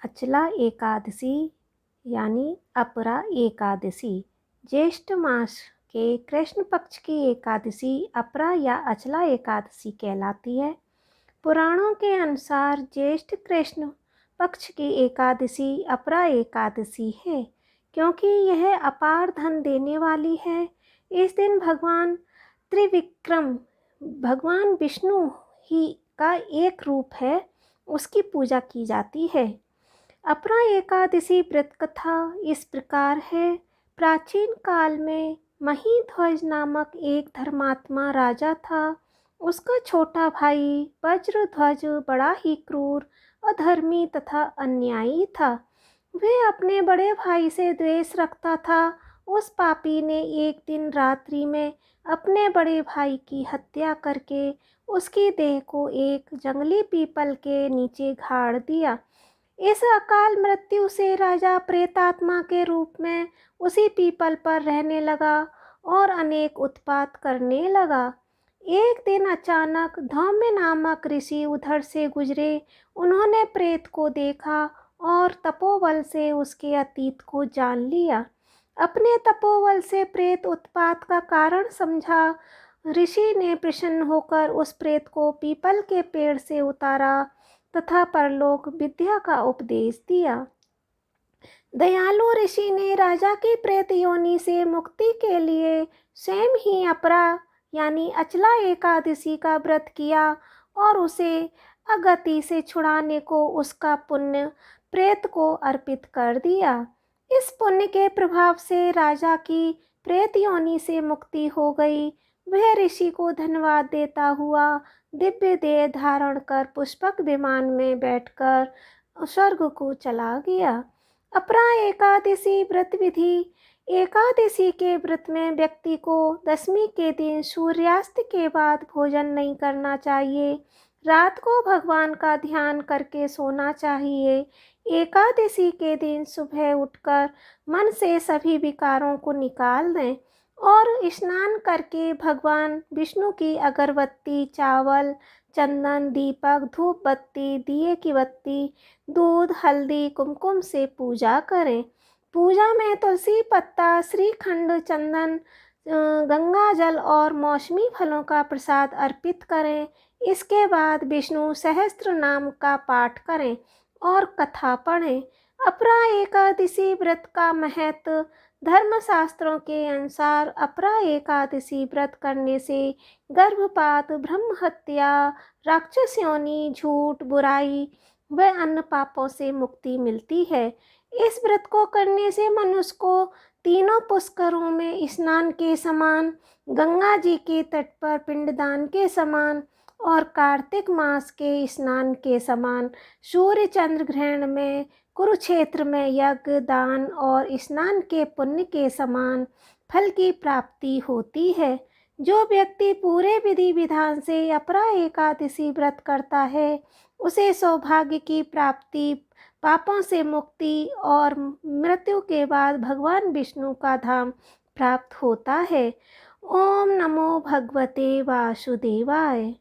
अचला एकादशी यानी अपरा एकादशी ज्येष्ठ मास के कृष्ण पक्ष की एकादशी अपरा या अचला एकादशी कहलाती है। पुराणों के अनुसार ज्येष्ठ कृष्ण पक्ष की एकादशी अपरा एकादशी है, क्योंकि यह अपार धन देने वाली है। इस दिन भगवान त्रिविक्रम भगवान विष्णु ही का एक रूप है, उसकी पूजा की जाती है। अपरा एकादशी व्रत कथा इस प्रकार है। प्राचीन काल में महीध्वज नामक एक धर्मात्मा राजा था। उसका छोटा भाई वज्रध्वज बड़ा ही क्रूर, अधर्मी तथा अन्यायी था। वह अपने बड़े भाई से द्वेष रखता था। उस पापी ने एक दिन रात्रि में अपने बड़े भाई की हत्या करके उसकी देह को एक जंगली पीपल के नीचे गाड़ दिया। इस अकाल मृत्यु से राजा प्रेतात्मा के रूप में उसी पीपल पर रहने लगा और अनेक उत्पात करने लगा। एक दिन अचानक धौम्य नामक ऋषि उधर से गुजरे। उन्होंने प्रेत को देखा और तपोबल से उसके अतीत को जान लिया। अपने तपोबल से प्रेत उत्पात का कारण समझा। ऋषि ने प्रसन्न होकर उस प्रेत को पीपल के पेड़ से उतारा तथा परलोक विद्या का उपदेश दिया। दयालु ऋषि ने राजा की प्रेत योनि से मुक्ति के लिए स्वयं ही अपरा यानी अचला एकादशी का व्रत किया और उसे अगति से छुड़ाने को उसका पुण्य प्रेत को अर्पित कर दिया। इस पुण्य के प्रभाव से राजा की प्रेत योनि से मुक्ति हो गई। वह ऋषि को धन्यवाद देता हुआ दिव्य देह धारण कर पुष्पक विमान में बैठकर स्वर्ग को चला गया। अपरा एकादशी व्रत विधि। एकादशी के व्रत में व्यक्ति को दशमी के दिन सूर्यास्त के बाद भोजन नहीं करना चाहिए। रात को भगवान का ध्यान करके सोना चाहिए। एकादशी के दिन सुबह उठकर मन से सभी विकारों को निकाल दें और स्नान करके भगवान विष्णु की अगरबत्ती, चावल, चंदन, दीपक, धूप बत्ती, दिए की बत्ती, दूध, हल्दी, कुमकुम से पूजा करें। पूजा में तुलसी पत्ता, श्रीखंड, चंदन, गंगा जल और मौसमी फलों का प्रसाद अर्पित करें। इसके बाद विष्णु सहस्त्र नाम का पाठ करें और कथा पढ़ें। अपरा एकादशी व्रत का महत्व। धर्मशास्त्रों के अनुसार अपरा एकादशी व्रत करने से गर्भपात, ब्रह्म हत्या, राक्षस योनि, झूठ, बुराई व अन्य पापों से मुक्ति मिलती है। इस व्रत को करने से मनुष्य को तीनों पुष्करों में स्नान के समान, गंगा जी के तट पर पिंडदान के समान और कार्तिक मास के स्नान के समान, सूर्य चंद्र ग्रहण में, कुरुक्षेत्र में यज्ञ, दान और स्नान के पुण्य के समान फल की प्राप्ति होती है। जो व्यक्ति पूरे विधि विधान से अपरा एकादशी व्रत करता है, उसे सौभाग्य की प्राप्ति, पापों से मुक्ति और मृत्यु के बाद भगवान विष्णु का धाम प्राप्त होता है। ओम नमो भगवते वासुदेवाय।